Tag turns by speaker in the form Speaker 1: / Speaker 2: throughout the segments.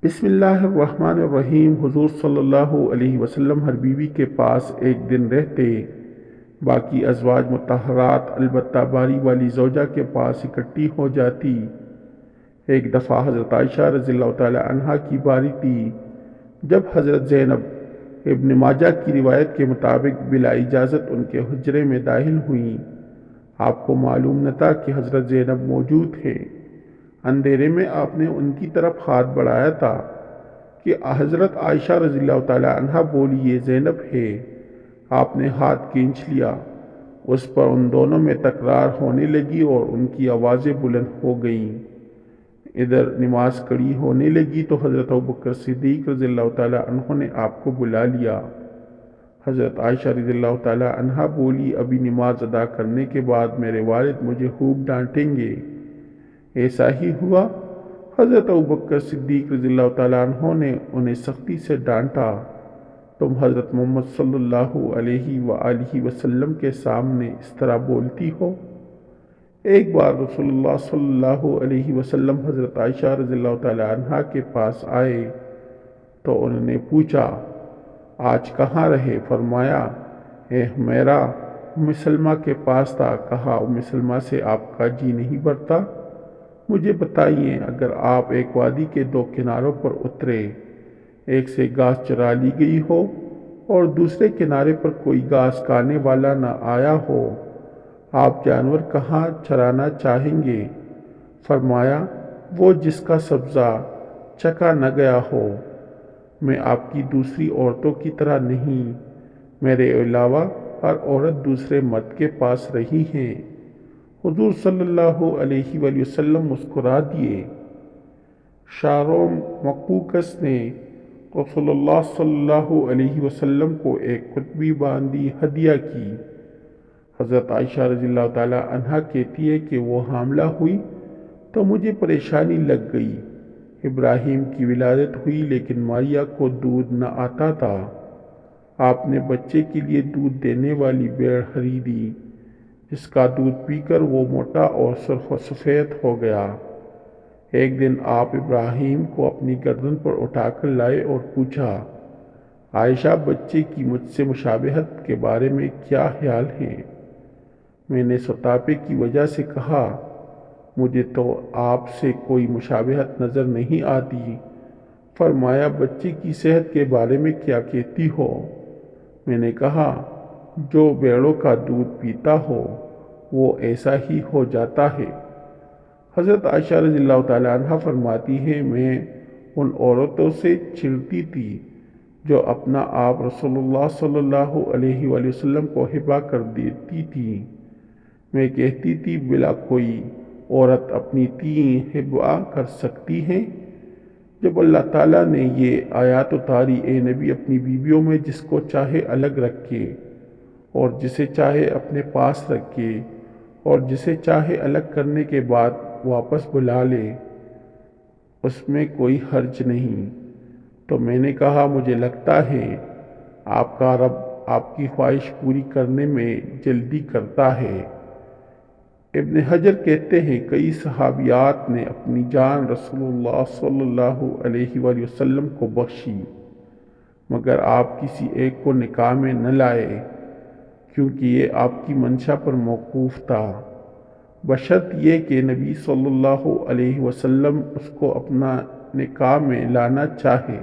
Speaker 1: بسم اللہ الرحمن الرحیم۔ حضور صلی اللہ علیہ وسلم ہر بیوی کے پاس ایک دن رہتے، باقی ازواج مطہرات البتہ باری والی زوجہ کے پاس اکٹھی ہو جاتی۔ ایک دفعہ حضرت عائشہ رضی اللہ تعالی عنہا کی باری تھی، جب حضرت زینب ابن ماجہ کی روایت کے مطابق بلا اجازت ان کے حجرے میں داخل ہوئیں۔ آپ کو معلوم نہ تھا کہ حضرت زینب موجود ہیں۔ اندھیرے میں آپ نے ان کی طرف ہاتھ بڑھایا تھا کہ حضرت عائشہ رضی اللہ تعالی عنہا بولی، یہ زینب ہے۔ آپ نے ہاتھ کھینچ لیا، اس پر ان دونوں میں تکرار ہونے لگی اور ان کی آوازیں بلند ہو گئیں۔ ادھر نماز کھڑی ہونے لگی تو حضرت ابوبکر صدیق رضی اللہ تعالی عنہ نے آپ کو بلا لیا۔ حضرت عائشہ رضی اللہ تعالی عنہا بولی، ابھی نماز ادا کرنے کے بعد میرے والد مجھے خوب ڈانٹیں گے۔ ایسا ہی ہوا۔ حضرت ابوبکر صدیق رضی اللہ تعالیٰ عنہ نے انہیں سختی سے ڈانٹا، تم حضرت محمد صلی اللہ علیہ وآلہ وسلم کے سامنے اس طرح بولتی ہو؟ ایک بار رسول اللہ صلی اللہ علیہ وسلم حضرت عائشہ رضی اللہ تعالیٰ عنہ کے پاس آئے تو انہوں نے پوچھا، آج کہاں رہے؟ فرمایا، اے حمیرہ، ام سلمہ کے پاس تھا۔ کہا، ام سلمہ سے آپ کا جی نہیں بھرتا؟ مجھے بتائیے، اگر آپ ایک وادی کے دو کناروں پر اترے، ایک سے گھاس چرا لی گئی ہو اور دوسرے کنارے پر کوئی گھاس کھانے والا نہ آیا ہو، آپ جانور کہاں چرانا چاہیں گے؟ فرمایا، وہ جس کا سبزہ چکا نہ گیا ہو۔ میں آپ کی دوسری عورتوں کی طرح نہیں، میرے علاوہ ہر عورت دوسرے مرد کے پاس رہی ہے۔ حضور صلی اللہ علیہ وآلہ وسلم مسکرا دیے۔ شارون مقوقس نے رسول اللہ صلی اللہ علیہ وسلم کو ایک قطبی باندھی ہدیہ کی۔ حضرت عائشہ رضی اللہ تعالی عنہا کہتی ہے کہ وہ حاملہ ہوئی تو مجھے پریشانی لگ گئی۔ ابراہیم کی ولادت ہوئی لیکن ماریہ کو دودھ نہ آتا تھا۔ آپ نے بچے کے لیے دودھ دینے والی بھیڑ خریدی، جس کا دودھ پی کر وہ موٹا اور سرخ و سفید ہو گیا۔ ایک دن آپ ابراہیم کو اپنی گردن پر اٹھا کر لائے اور پوچھا، عائشہ بچے کی مجھ سے مشابہت کے بارے میں کیا خیال ہے؟ میں نے سوتاپے کی وجہ سے کہا، مجھے تو آپ سے کوئی مشابہت نظر نہیں آتی۔ فرمایا، بچے کی صحت کے بارے میں کیا کہتی ہو؟ میں نے کہا، جو بھیڑوں کا دودھ پیتا ہو وہ ایسا ہی ہو جاتا ہے۔ حضرت عائشہ رضی اللہ تعالیٰ عنہ فرماتی ہیں، میں ان عورتوں سے چڑتی تھی جو اپنا آپ رسول اللہ صلی اللہ علیہ وآلہ وسلم کو ہبہ کر دیتی تھی۔ میں کہتی تھی، بلا کوئی عورت اپنی تین ہبہ کر سکتی ہے؟ جب اللہ تعالیٰ نے یہ آیات اتاری، اے نبی اپنی بیویوں میں جس کو چاہے الگ رکھے اور جسے چاہے اپنے پاس رکھے اور جسے چاہے الگ کرنے کے بعد واپس بلا لے، اس میں کوئی حرج نہیں۔ تو میں نے کہا، مجھے لگتا ہے آپ کا رب آپ کی خواہش پوری کرنے میں جلدی کرتا ہے۔ ابن حجر کہتے ہیں، کئی صحابیات نے اپنی جان رسول اللہ صلی اللہ علیہ وآلہ وسلم کو بخشی، مگر آپ کسی ایک کو نکاح میں نہ لائے، کیونکہ یہ آپ کی منشا پر موقوف تھا، بشرط یہ کہ نبی صلی اللہ علیہ وسلم اس کو اپنا نکاح میں لانا چاہے۔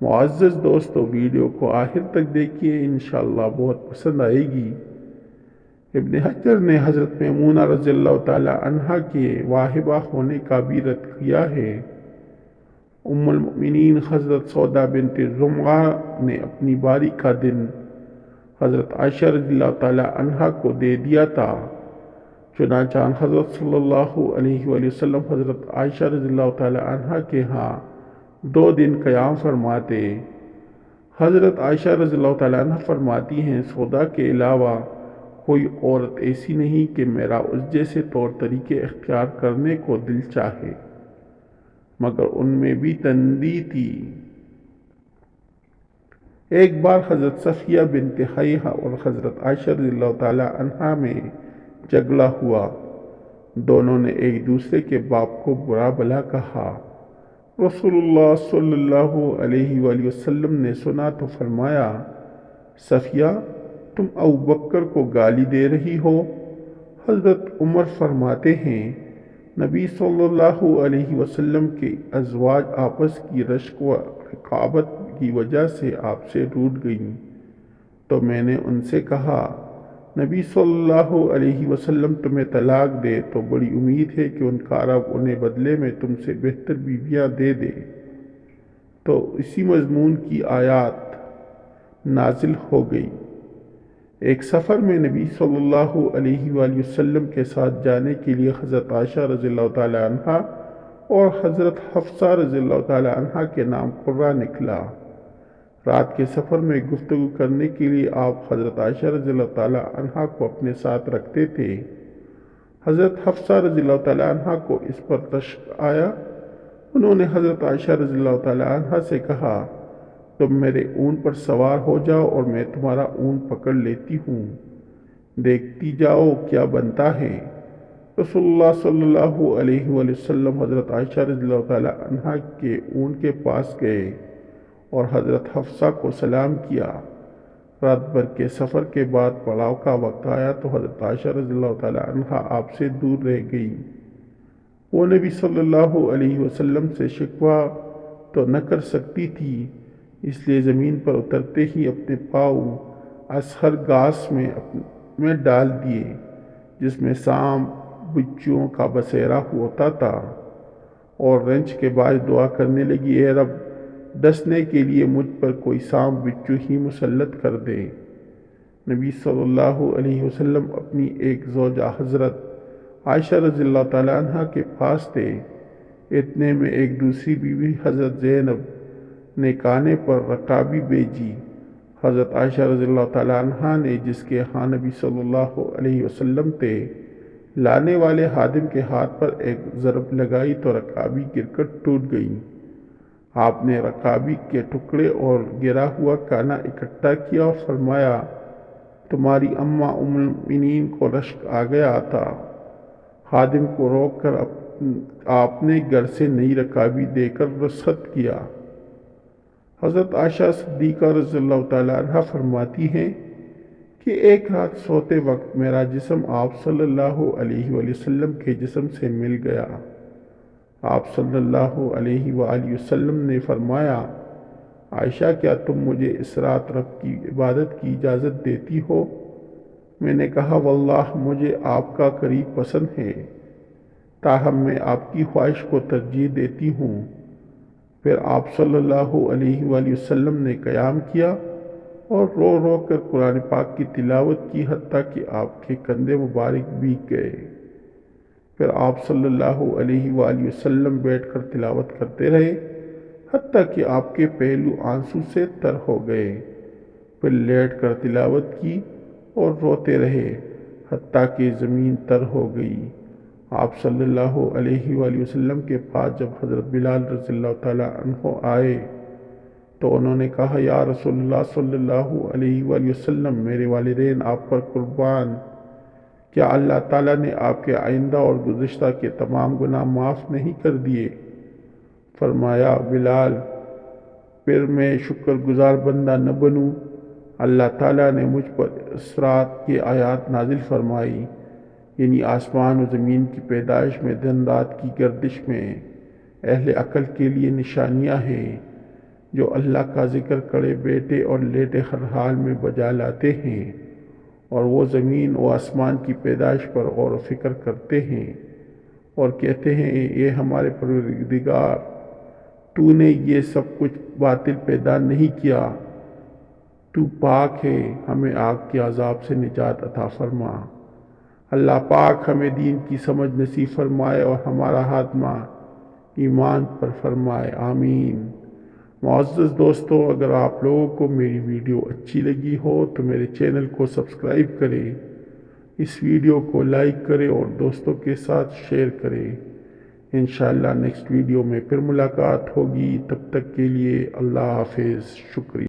Speaker 1: معزز دوستو، ویڈیو کو آخر تک دیکھیے، انشاءاللہ بہت پسند آئے گی۔ ابن حجر نے حضرت میمونہ رضی اللہ تعالی عنہا کے واہبہ ہونے کا بھی رد کیا ہے۔ ام المؤمنین حضرت سودا بنت زمعہ نے اپنی باری کا دن حضرت عائشہ رضی اللہ تعالی عنہا کو دے دیا تھا، چنانچہ حضرت صلی اللہ علیہ وآلہ وسلم حضرت عائشہ رضی اللہ تعالی عنہا کے ہاں 2 دن قیام فرماتے۔ حضرت عائشہ رضی اللہ تعالی عنہ فرماتی ہیں، سودا کے علاوہ کوئی عورت ایسی نہیں کہ میرا اس جیسے طور طریقے اختیار کرنے کو دل چاہے، مگر ان میں بھی تندی تھی۔ ایک بار حضرت صفیہ بنت حیہ اور حضرت عائشہ رضی اللہ تعالی عنہا میں جھگڑا ہوا۔ دونوں نے ایک دوسرے کے باپ کو برا بھلا کہا۔ رسول اللہ صلی اللہ علیہ وآلہ وسلم نے سنا تو فرمایا، صفیہ تم ابو بکر کو گالی دے رہی ہو؟ حضرت عمر فرماتے ہیں، نبی صلی اللہ علیہ وسلم کے ازواج آپس کی رشک و رقابت کی وجہ سے آپ سے روٹھ گئیں، تو میں نے ان سے کہا، نبی صلی اللہ علیہ وسلم تمہیں طلاق دے تو بڑی امید ہے کہ ان کا رب انہیں بدلے میں تم سے بہتر بیویاں دے دے۔ تو اسی مضمون کی آیات نازل ہو گئی۔ ایک سفر میں نبی صلی اللہ علیہ وآلہ وسلم کے ساتھ جانے کے لیے حضرت عائشہ رضی اللہ تعالی عنہ اور حضرت حفصہ رضی اللہ تعالی عنہ کے نام قرہ نکلا۔ رات کے سفر میں گفتگو کرنے کے لیے آپ حضرت عائشہ رضی اللہ تعالی عنہ کو اپنے ساتھ رکھتے تھے۔ حضرت حفصہ رضی اللہ تعالی عنہ کو اس پر رشک آیا۔ انہوں نے حضرت عائشہ رضی اللہ تعالی عنہ سے کہا، تم میرے اون پر سوار ہو جاؤ اور میں تمہارا اون پکڑ لیتی ہوں، دیکھتی جاؤ کیا بنتا ہے۔ رسول اللہ صلی اللہ علیہ وآلہ وسلم حضرت عائشہ رضی اللہ تعالی عنہ کے اون کے پاس گئے اور حضرت حفصہ کو سلام کیا۔ رات بھر کے سفر کے بعد پڑاؤ کا وقت آیا تو حضرت عائشہ رضی اللہ تعالی عنہ آپ سے دور رہ گئی۔ وہ نبی صلی اللہ علیہ وسلم سے شکوہ تو نہ کر سکتی تھی، اس لیے زمین پر اترتے ہی اپنے پاؤں اصغر گھاس میں ڈال دیے جس میں سانپ بچھوؤں کا بسیرا ہوتا تھا، اور رنج کے باعث دعا کرنے لگی، اے رب ڈسنے کے لیے مجھ پر کوئی سانپ بچھو ہی مسلط کر دے۔ نبی صلی اللہ علیہ وسلم اپنی ایک زوجہ حضرت عائشہ رضی اللہ تعالی عنہ کے پاس تھے۔ اتنے میں ایک دوسری بیوی حضرت زینب نے کانے پر رکابی بھیجی۔ حضرت عائشہ رضی اللہ تعالی عنہ نے جس کے ہاں نبی صلی اللہ علیہ وسلم تھے لانے والے خادم کے ہاتھ پر ایک ضرب لگائی تو رکابی گر کر ٹوٹ گئی۔ آپ نے رکابی کے ٹکڑے اور گرا ہوا کانا اکٹھا کیا اور فرمایا، تمہاری اماں ام المؤمنین کو رشک آ گیا تھا۔ خادم کو روک کر آپ نے گھر سے نئی رکابی دے کر رخصت کیا۔ حضرت عائشہ صدیقہ رضی اللہ تعالی عنہ فرماتی ہیں کہ ایک رات سوتے وقت میرا جسم آپ صلی اللہ علیہ وآلہ وسلم کے جسم سے مل گیا۔ آپ صلی اللہ علیہ وآلہ وسلم نے فرمایا، عائشہ کیا تم مجھے اس رات رب کی عبادت کی اجازت دیتی ہو؟ میں نے کہا، واللہ مجھے آپ کا قریب پسند ہے، تاہم میں آپ کی خواہش کو ترجیح دیتی ہوں۔ پھر آپ صلی اللہ علیہ وآلہ وسلم نے قیام کیا اور رو رو کر قرآن پاک کی تلاوت کی حتیٰ کہ آپ کے کندھے مبارک بھیگ گئے۔ پھر آپ صلی اللہ علیہ وآلہ وسلم بیٹھ کر تلاوت کرتے رہے حتیٰ کہ آپ کے پہلو آنسو سے تر ہو گئے۔ پھر لیٹ کر تلاوت کی اور روتے رہے حتیٰ کہ زمین تر ہو گئی۔ آپ صلی اللہ علیہ وآلہ وسلم کے پاس جب حضرت بلال رضی اللہ تعالیٰ عنہ آئے تو انہوں نے کہا، یا رسول اللہ صلی اللہ علیہ وآلہ وسلم، میرے والدین آپ پر قربان، کیا اللہ تعالیٰ نے آپ کے آئندہ اور گزشتہ کے تمام گناہ معاف نہیں کر دیے؟ فرمایا، بلال پھر میں شکر گزار بندہ نہ بنوں؟ اللہ تعالیٰ نے مجھ پر اس رات کی آیات نازل فرمائی، یعنی آسمان و زمین کی پیدائش میں دن رات کی گردش میں اہل عقل کے لیے نشانیاں ہیں، جو اللہ کا ذکر کڑے بیٹھے اور لیٹے ہر حال میں بجا لاتے ہیں، اور وہ زمین و آسمان کی پیدائش پر غور و فکر کرتے ہیں اور کہتے ہیں، اے ہمارے پروردگار، تو نے یہ سب کچھ باطل پیدا نہیں کیا، تو پاک ہے، ہمیں آگ کے عذاب سے نجات عطا فرما۔ اللہ پاک ہمیں دین کی سمجھ نصیب فرمائے اور ہمارا خاتمہ ایمان پر فرمائے، آمین۔ معزز دوستو، اگر آپ لوگوں کو میری ویڈیو اچھی لگی ہو تو میرے چینل کو سبسکرائب کریں، اس ویڈیو کو لائک کریں اور دوستوں کے ساتھ شیئر کریں۔ انشاءاللہ نیکسٹ ویڈیو میں پھر ملاقات ہوگی، تب تک کے لیے اللہ حافظ، شکریہ۔